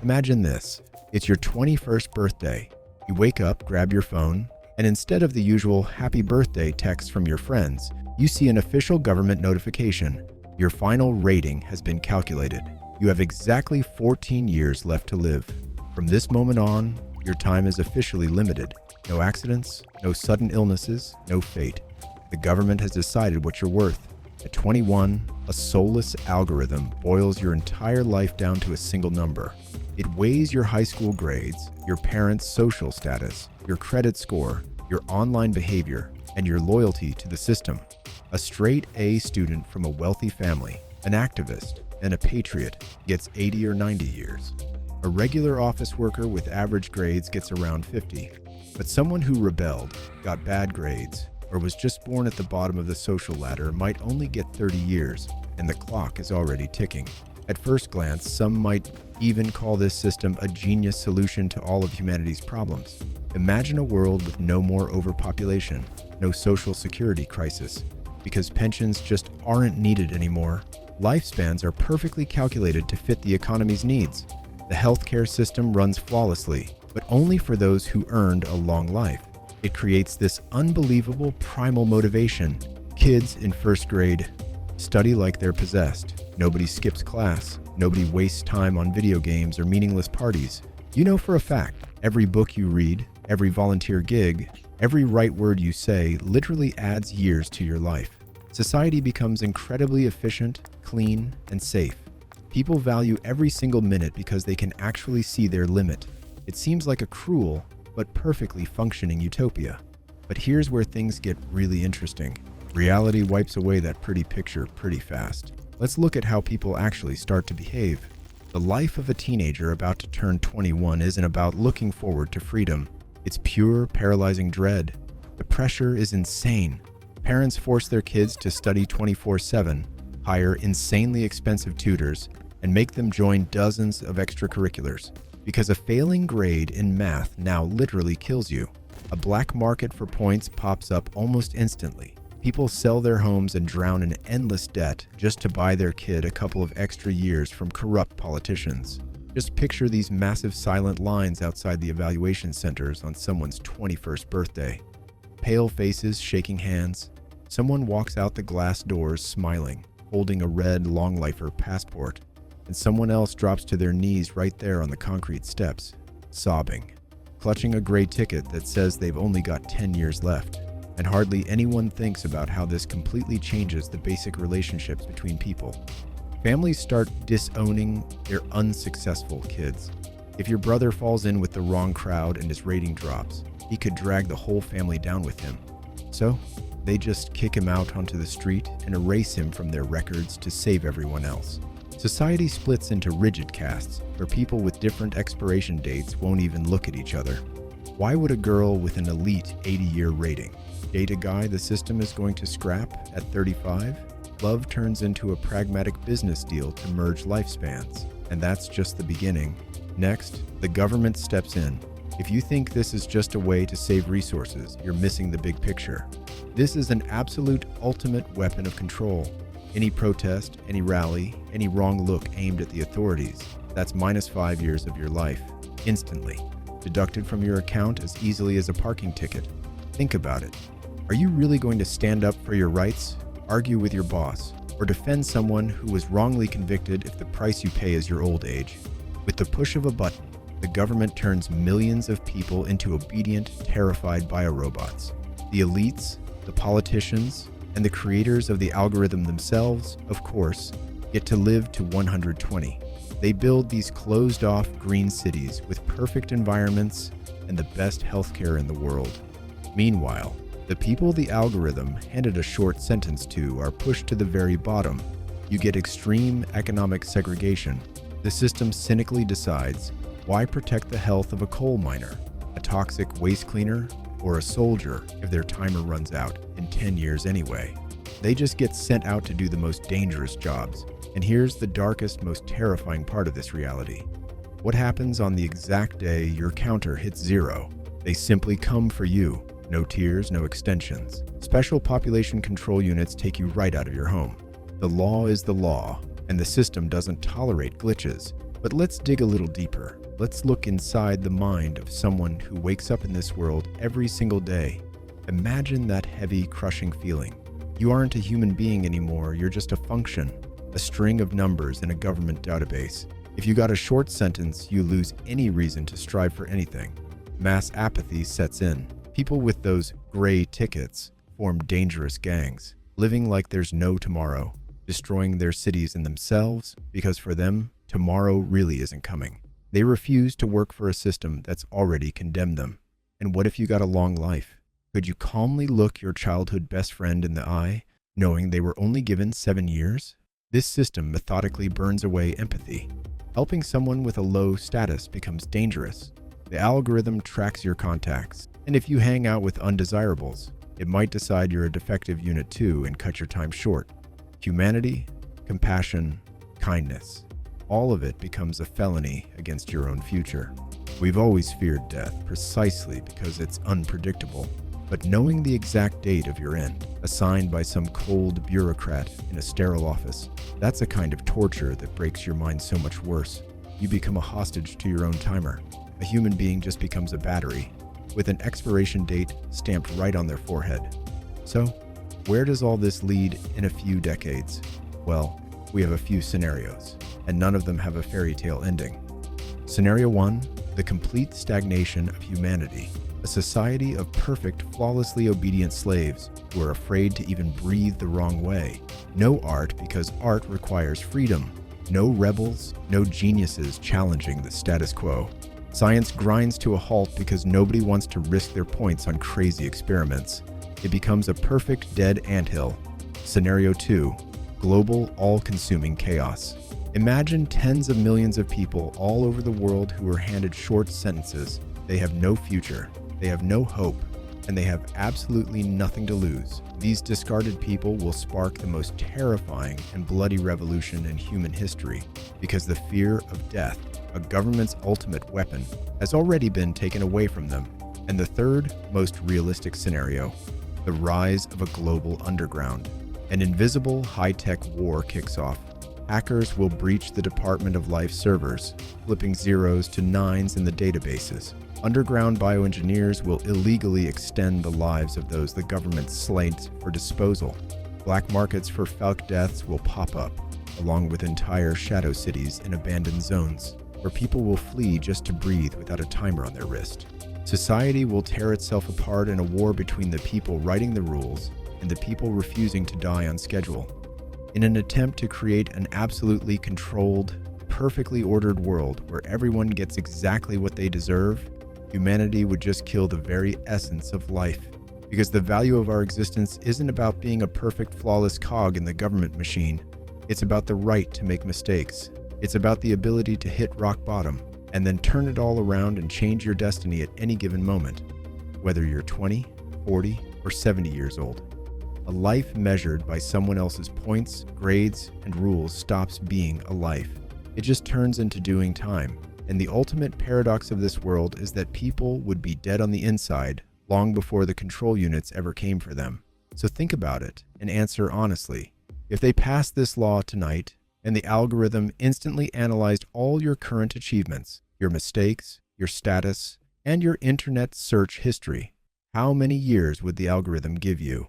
Imagine this. It's your 21st birthday. You wake up, grab your phone, and instead of the usual happy birthday text from your friends, you see an official government notification. Your final rating has been calculated. You have exactly 14 years left to live. From this moment on, your time is officially limited. No accidents, no sudden illnesses, no fate. The government has decided what you're worth. At 21, a soulless algorithm boils your entire life down to a single number. It weighs your high school grades, your parents' social status, your credit score, your online behavior, and your loyalty to the system. A straight A student from a wealthy family, an activist, and a patriot gets 80 or 90 years. A regular office worker with average grades gets around 50. But someone who rebelled, got bad grades, or was just born at the bottom of the social ladder might only get 30 years, and the clock is already ticking. At first glance, some might even call this system a genius solution to all of humanity's problems. Imagine a world with no more overpopulation, no social security crisis, because pensions just aren't needed anymore. Lifespans are perfectly calculated to fit the economy's needs. The healthcare system runs flawlessly, but only for those who earned a long life. It creates this unbelievable primal motivation. Kids in first grade study like they're possessed. Nobody skips class. Nobody wastes time on video games or meaningless parties. You know for a fact, every book you read, every volunteer gig, every right word you say literally adds years to your life. Society becomes incredibly efficient, clean, and safe. People value every single minute because they can actually see their limit. It seems like a cruel, but perfectly functioning utopia. But here's where things get really interesting. Reality wipes away that pretty picture pretty fast. Let's look at how people actually start to behave. The life of a teenager about to turn 21 isn't about looking forward to freedom. It's pure, paralyzing dread. The pressure is insane. Parents force their kids to study 24/7, hire insanely expensive tutors, and make them join dozens of extracurriculars. Because a failing grade in math now literally kills you. A black market for points pops up almost instantly. People sell their homes and drown in endless debt just to buy their kid a couple of extra years from corrupt politicians. Just picture these massive silent lines outside the evaluation centers on someone's 21st birthday. Pale faces shaking hands. Someone walks out the glass doors smiling, holding a red long-lifer passport. And someone else drops to their knees right there on the concrete steps, sobbing, clutching a gray ticket that says they've only got 10 years left. And hardly anyone thinks about how this completely changes the basic relationships between people. Families start disowning their unsuccessful kids. If your brother falls in with the wrong crowd and his rating drops, he could drag the whole family down with him. So, they just kick him out onto the street and erase him from their records to save everyone else. Society splits into rigid castes, where people with different expiration dates won't even look at each other. Why would a girl with an elite 80-year rating date a guy the system is going to scrap at 35? Love turns into a pragmatic business deal to merge lifespans. And that's just the beginning. Next, the government steps in. If you think this is just a way to save resources, you're missing the big picture. This is an absolute ultimate weapon of control. Any protest, any rally, any wrong look aimed at the authorities, that's -5 years of your life, instantly, deducted from your account as easily as a parking ticket. Think about it. Are you really going to stand up for your rights, argue with your boss, or defend someone who was wrongly convicted if the price you pay is your old age? With the push of a button, the government turns millions of people into obedient, terrified biorobots. The elites, the politicians, and the creators of the algorithm themselves, of course, get to live to 120. They build these closed-off green cities with perfect environments and the best healthcare in the world. Meanwhile, the people the algorithm handed a short sentence to are pushed to the very bottom. You get extreme economic segregation. The system cynically decides, why protect the health of a coal miner, a toxic waste cleaner, or a soldier if their timer runs out in 10 years anyway? They just get sent out to do the most dangerous jobs. And here's the darkest, most terrifying part of this reality. What happens on the exact day your counter hits 0? They simply come for you. No tiers, no extensions. Special population control units take you right out of your home. The law is the law, and the system doesn't tolerate glitches. But let's dig a little deeper. Let's look inside the mind of someone who wakes up in this world every single day. Imagine that heavy, crushing feeling. You aren't a human being anymore, you're just a function, a string of numbers in a government database. If you got a short sentence, you lose any reason to strive for anything. Mass apathy sets in. People with those gray tickets form dangerous gangs, living like there's no tomorrow, destroying their cities and themselves because for them, tomorrow really isn't coming. They refuse to work for a system that's already condemned them. And what if you got a long life? Could you calmly look your childhood best friend in the eye, knowing they were only given 7 years? This system methodically burns away empathy. Helping someone with a low status becomes dangerous. The algorithm tracks your contacts, and if you hang out with undesirables, it might decide you're a defective unit too and cut your time short. Humanity, compassion, kindness, all of it becomes a felony against your own future. We've always feared death precisely because it's unpredictable. But knowing the exact date of your end, assigned by some cold bureaucrat in a sterile office, that's a kind of torture that breaks your mind so much worse. You become a hostage to your own timer. A human being just becomes a battery, with an expiration date stamped right on their forehead. So, where does all this lead in a few decades? Well, we have a few scenarios, and none of them have a fairy tale ending. Scenario 1, the complete stagnation of humanity. A society of perfect, flawlessly obedient slaves who are afraid to even breathe the wrong way. No art because art requires freedom. No rebels, no geniuses challenging the status quo. Science grinds to a halt because nobody wants to risk their points on crazy experiments. It becomes a perfect dead anthill. Scenario 2, global, all-consuming chaos. Imagine tens of millions of people all over the world who are handed short sentences. They have no future. They have no hope, and they have absolutely nothing to lose. These discarded people will spark the most terrifying and bloody revolution in human history because the fear of death, a government's ultimate weapon, has already been taken away from them. And the third, most realistic scenario, the rise of a global underground. An invisible high-tech war kicks off. Hackers will breach the Department of Life servers, flipping zeros to nines in the databases. Underground bioengineers will illegally extend the lives of those the government slates for disposal. Black markets for falk deaths will pop up, along with entire shadow cities in abandoned zones, where people will flee just to breathe without a timer on their wrist. Society will tear itself apart in a war between the people writing the rules and the people refusing to die on schedule. In an attempt to create an absolutely controlled, perfectly ordered world where everyone gets exactly what they deserve, humanity would just kill the very essence of life. Because the value of our existence isn't about being a perfect, flawless cog in the government machine. It's about the right to make mistakes. It's about the ability to hit rock bottom and then turn it all around and change your destiny at any given moment, whether you're 20, 40, or 70 years old. A life measured by someone else's points, grades, and rules stops being a life. It just turns into doing time. And the ultimate paradox of this world is that people would be dead on the inside long before the control units ever came for them. So think about it and answer honestly. If they passed this law tonight and the algorithm instantly analyzed all your current achievements, your mistakes, your status, and your internet search history, how many years would the algorithm give you?